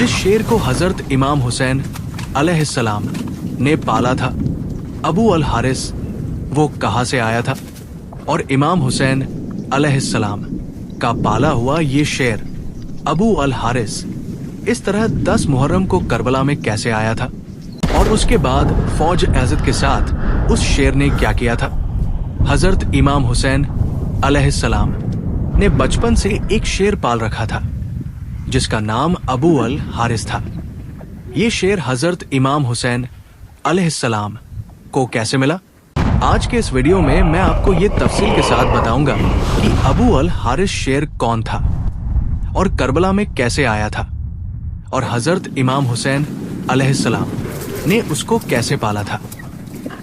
जिस शेर को हजरत इमाम हुसैन अलैहिस्सलाम ने पाला था, अबू अल हारिस वो कहाँ से आया था? और इमाम हुसैन अलैहिस्सलाम का पाला हुआ ये शेर अबू अल हारिस इस तरह 10 मुहर्रम को करबला में कैसे आया था? और उसके बाद फौज एज़द के साथ उस शेर ने क्या किया था? हजरत इमाम हुसैन अलैहिस्सलाम ने बचपन से एक शेर पाल रखा था जिसका नाम अबू अल हारिस था। ये शेर हजरत इमाम हुसैन अलैहिस्सलाम को कैसे मिला? आज के इस वीडियो में मैं आपको ये तफसील के साथ बताऊंगा कि अबू अल हारिस शेर कौन था और करबला में कैसे आया था और हजरत इमाम हुसैन अलैहिस्सलाम ने उसको कैसे पाला था।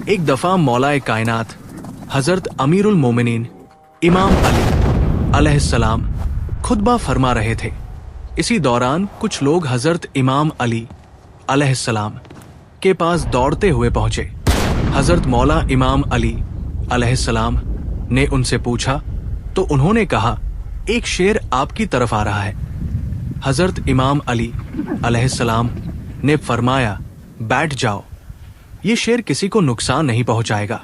एक दफा मौलाए कायनात हजरत अमीरुल मोमिनीन इमाम अली अलैहिस्सलाम खुतबा फरमा रहे थे। इसी दौरान कुछ लोग हजरत इमाम अली अलैहिस्सलाम के पास दौड़ते हुए पहुंचे। हजरत मौला इमाम अली अलैहिस्सलाम ने उनसे पूछा तो उन्होंने कहा, एक शेर आपकी तरफ आ रहा है। हजरत इमाम अली अलैहिस्सलाम ने फरमाया, बैठ जाओ, ये शेर किसी को नुकसान नहीं पहुंचाएगा।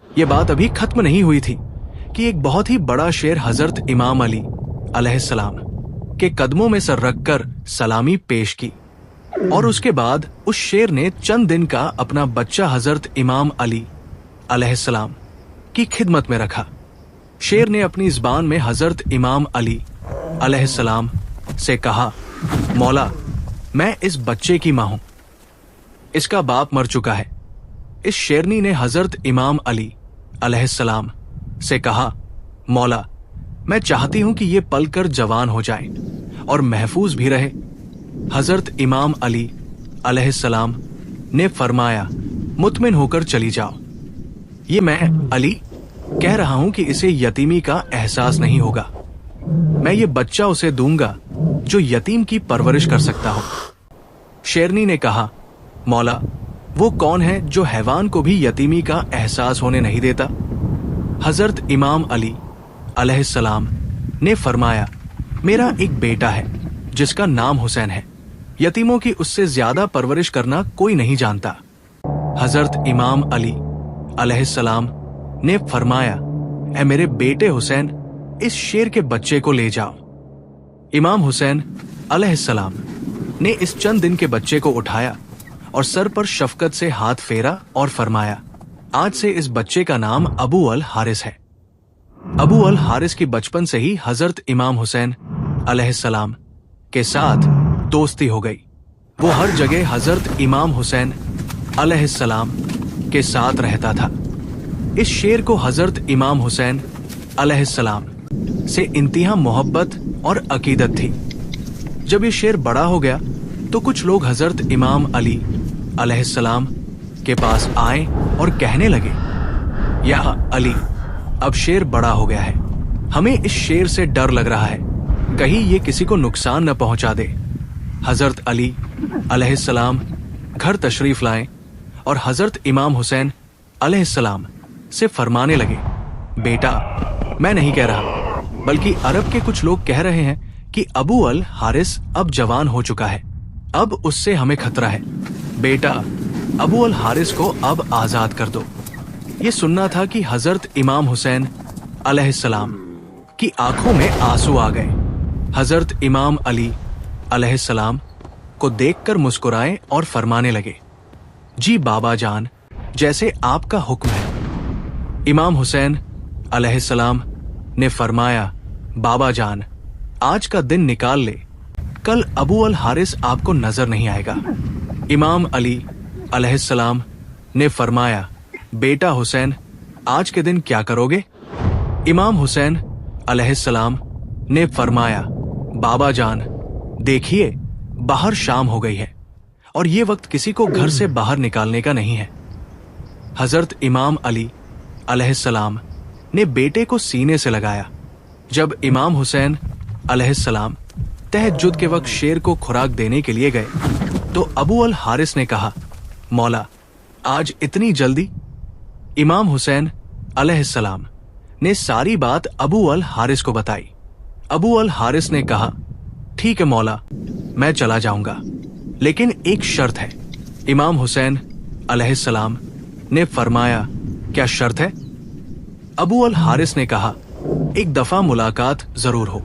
ये बात अभी खत्म नहीं हुई थी कि एक बहुत ही बड़ा शेर हजरत इमाम अली अलैहिस्सलाम के कदमों में सर रखकर सलामी पेश की और उसके बाद उस शेर ने चंद दिन का अपना बच्चा हजरत इमाम अली अलैहिस्सलाम की खिदमत में रखा। शेर ने अपनी ज़बान में हजरत इमाम अली अलैहिस्सलाम से कहा, मौला, मैं इस बच्चे की मां हूं, इसका बाप मर चुका है। इस शेरनी ने हजरत इमाम अली अलैहिस्सलाम से कहा, मौला, मैं चाहती हूं कि ये पलकर जवान हो जाए और महफूज भी रहे। हजरत इमाम अली अलैहिस्सलाम ने फरमाया, मुतमिन होकर चली जाओ। ये मैं अली कह रहा हूं कि इसे यतीमी का एहसास नहीं होगा। मैं ये बच्चा उसे दूंगा जो यतीम की परवरिश कर सकता हो। शेरनी ने कहा, मौला, वो कौन है जो हैवान को भी यतीमी का एहसास होने नहीं देता? हजरत इमाम अली अलैहिस्सलाम ने फरमाया, मेरा एक बेटा है जिसका नाम हुसैन है। यतीमों की उससे ज्यादा परवरिश करना कोई नहीं जानता। हजरत इमाम अली अलैहिस्सलाम ने फरमाया, ऐ मेरे बेटे हुसैन, इस शेर के बच्चे को ले जाओ। इमाम हुसैन अलैहिस्सलाम ने इस चंद दिन के बच्चे को उठाया और सर पर शफकत से हाथ फेरा और फरमाया, आज से इस बच्चे का नाम अबू अल हारिस है। अबू अल हारिस की बचपन से ही हजरत इमाम हुसैन अलैहिस्सलाम के साथ दोस्ती हो गई। वो हर जगह हजरत इमाम हुसैन अलैहिस्सलाम के साथ रहता था। इस शेर को हजरत इमाम हुसैन अलैहिस्सलाम से इंतहा मोहब्बत और अकीदत थी। जब ये शेर बड़ा हो गया तो कुछ लोग हजरत इमाम अली अलैहिस्सलाम के पास आए और कहने लगे, या अली, अब शेर बड़ा हो गया है, हमें इस शेर से डर लग रहा है, कहीं ये किसी को नुकसान न पहुंचा दे। हजरत अली अलैहिस्सलाम घर तशरीफ लाए और हजरत इमाम हुसैन अलैहिस्सलाम से फरमाने लगे, बेटा, मैं नहीं कह रहा, बल्कि अरब के कुछ लोग कह रहे हैं कि अबू अल हारिस अब जवान हो चुका है, अब उससे हमें खतरा है। बेटा, अबू अल हारिस को अब आजाद कर दो। ये सुनना था कि हजरत इमाम हुसैन अलैहिस्सलाम की आंखों में आंसू आ गए। हजरत इमाम अली अलैहिस्सलाम को देखकर मुस्कुराए और फरमाने लगे, जी बाबा जान, जैसे आपका हुक्म है। इमाम हुसैन अलैहिस्सलाम ने फरमाया, बाबा जान, आज का दिन निकाल ले, कल अबू अल हारिस आपको नजर नहीं आएगा। इमाम अली अलैहिस्सलाम ने फरमाया, बेटा हुसैन, आज के दिन क्या करोगे? इमाम हुसैन अलैहिस्सलाम ने फरमाया, बाबा जान, देखिए, बाहर शाम हो गई है और ये वक्त किसी को घर से बाहर निकालने का नहीं है। हजरत इमाम अली अलैहिस्सलाम ने बेटे को सीने से लगाया। जब इमाम हुसैन अलैहिस्सलाम तहज्जुद के वक्त शेर को खुराक देने के लिए गए तो अबू अल हारिस ने कहा, मौला, आज इतनी जल्दी? इमाम हुसैन अलैहिस्सलाम ने सारी बात अबू अल हारिस को बताई। अबू अल हारिस ने कहा, ठीक है मौला, मैं चला जाऊंगा, लेकिन एक शर्त है। इमाम हुसैन अलैहिस्सलाम ने फरमाया, क्या शर्त है? अबू अल हारिस ने कहा, एक दफा मुलाकात जरूर हो।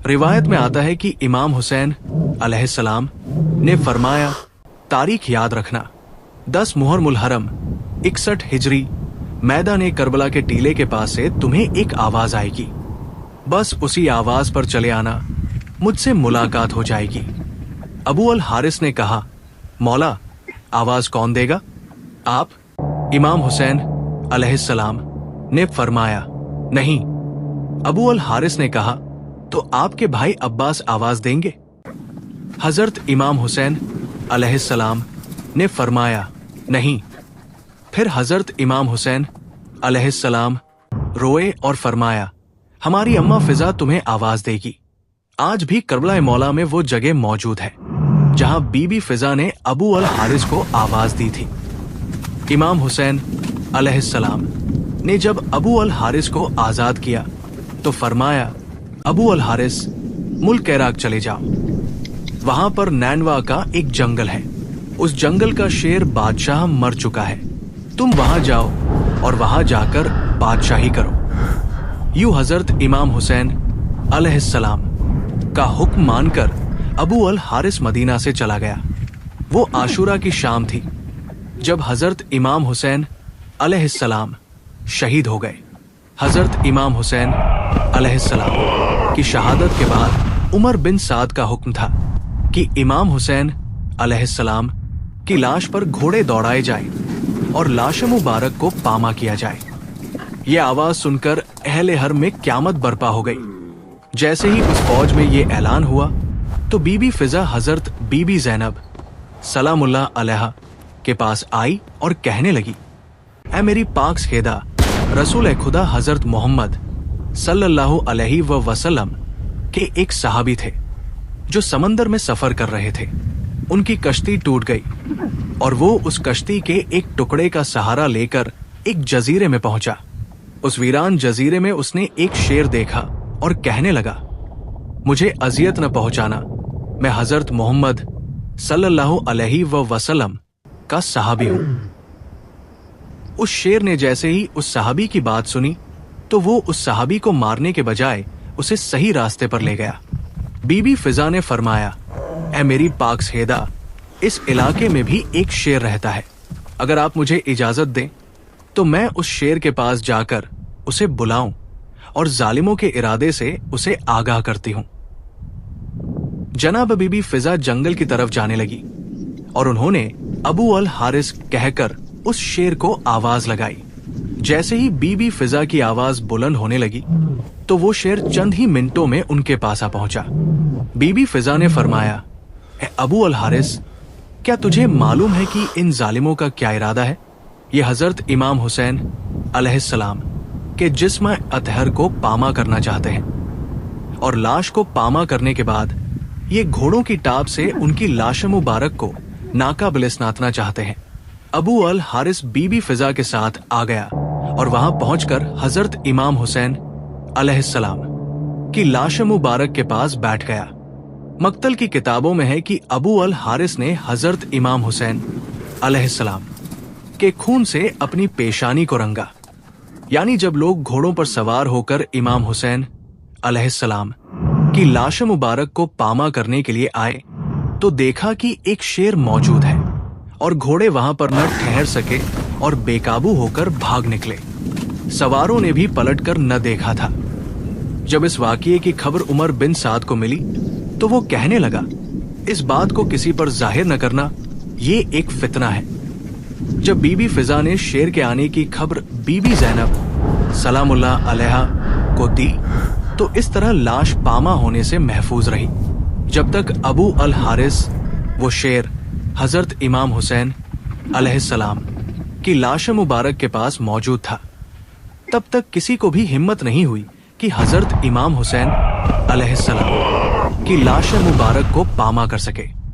रिवायत में आता है कि इमाम हुसैन अलैहिस्सलाम ने फरमाया, तारीख याद रखना, 10 मुहर मुहर्रम 61 हिजरी, मैदान करबला के टीले के पास से तुम्हें एक आवाज आएगी, बस उसी आवाज पर चले आना, मुझसे मुलाकात हो जाएगी। अबू अल हारिस ने कहा, मौला, आवाज कौन देगा? आप? इमाम हुसैन अलैहिस्सलाम ने फरमाया, नहीं। अबू अल हारिस ने कहा, तो आपके भाई अब्बास आवाज देंगे? हजरत इमाम हुसैन अलैहिस्सलाम ने फरमाया, नहीं। फिर हजरत इमाम हुसैन अलैहिस्सलाम रोए और फरमाया, हमारी अम्मा फिजा तुम्हें आवाज देगी। आज भी करबला मौला में वो जगह मौजूद है जहां बीबी फिजा ने अबू अल हारिस को आवाज दी थी। इमाम हुसैन अलैहिस्सलाम ने जब अबू अल हारिस को आजाद किया तो फरमाया, अबू अल हारिस, मुल्क इराक चले जाओ। वहां पर नैनवा का एक जंगल है, उस जंगल का शेर बादशाह मर चुका है, तुम वहां जाओ और वहां जाकर बादशाही करो। यूं हजरत इमाम हुसैन अलैहिस्सलाम का हुक्म मानकर अबू अल हारिस मदीना से चला गया। वो आशूरा की शाम थी जब हजरत इमाम हुसैन अलैहिस्सलाम शहीद हो गए। हजरत इमाम हुसैन अलैहिस्सलाम की शहादत के बाद उमर बिन साद का हुक्म था कि इमाम हुसैन अलैहिस्सलाम की लाश पर घोड़े दौड़ाए जाए और लाश मुबारक को पामा किया जाए। ये आवाज सुनकर अहले हर में क्यामत बर्पा हो गई। जैसे ही उस फौज में ये ऐलान हुआ तो बीबी फिजा हजरत बीबी ज़ैनब सलामुल्लाह अलैहा के पास आई और कहने लगी, ऐ मेरी पाक खेदा, रसूल खुदा हजरत मोहम्मद सल्लल्लाहु अलैहि वसल्लम के एक सहाबी थे जो समंदर में सफर कर रहे थे। उनकी कश्ती टूट गई और वो उस कश्ती के एक टुकड़े का सहारा लेकर एक जजीरे में पहुंचा। उस वीरान जजीरे में उसने एक शेर देखा और कहने लगा, मुझे अजियत न पहुंचाना, मैं हजरत मोहम्मद सल्लल्लाहु अलैहि वसल्लम का सहाबी हूं। उस शेर ने जैसे ही उस सहाबी की बात सुनी तो वो उस सहाबी को मारने के बजाय उसे सही रास्ते पर ले गया। बीबी फिजा ने फरमाया, ऐ मेरी पाक हेदा, इस इलाके में भी एक शेर रहता है, अगर आप मुझे इजाजत दें तो मैं उस शेर के पास जाकर उसे बुलाऊं और जालिमों के इरादे से उसे आगाह करती हूं। जनाब बीबी फिजा जंगल की तरफ जाने लगी और उन्होंने अबू अल हारिस कहकर उस शेर को आवाज लगाई। जैसे ही बीबी फिजा की आवाज बुलंद होने लगी तो वो शेर चंद ही मिनटों में उनके पास आ पहुंचा। बीबी फिजा ने फरमाया, ए अबू अल हारिस, क्या तुझे मालूम है कि इन जालिमों का क्या इरादा है? ये हजरत इमाम हुसैन अलैहिस्सलाम के जिस्म अतहर को पामा करना चाहते हैं और लाश को पामा करने के बाद ये घोड़ों की टाप से उनकी लाश मुबारक को नाकाबिल नातना चाहते हैं। अबू अल हारिस बीबी फिजा के साथ आ गया और वहां पहुंचकर हजरत इमाम हुसैन अलैहिस्सलाम की लाश मुबारक के पास बैठ गया। मक्तल की किताबों में है कि अबू अल हारिस ने हजरत इमाम हुसैन अलैहिस्सलाम के खून से अपनी पेशानी को रंगा। यानी जब लोग घोड़ों पर सवार होकर इमाम हुसैन अलैहिस्सलाम की लाश मुबारक को पामा करने के लिए आए तो देखा कि एक शेर मौजूद है और घोड़े वहां पर न ठहर सके और बेकाबू होकर भाग निकले। सवारों ने भी पलटकर न देखा था। जब इस वाकये की खबर उमर बिन साद को मिली तो वो कहने लगा, इस बात को किसी पर जाहिर न करना, ये एक फितना है। जब बीबी फिजा ने शेर के आने की खबर बीबी ज़ैनब सलामुल्लाह अलैहा को दी तो इस तरह लाश पामा होने से महफूज रही। जब तक अबू अल हारिस वो शेर हजरत इमाम हुसैन अलैहिस्सलाम की लाश मुबारक के पास मौजूद था, तब तक किसी को भी हिम्मत नहीं हुई कि हजरत इमाम हुसैन अलैहिस्सलाम की लाश मुबारक को पामा कर सके।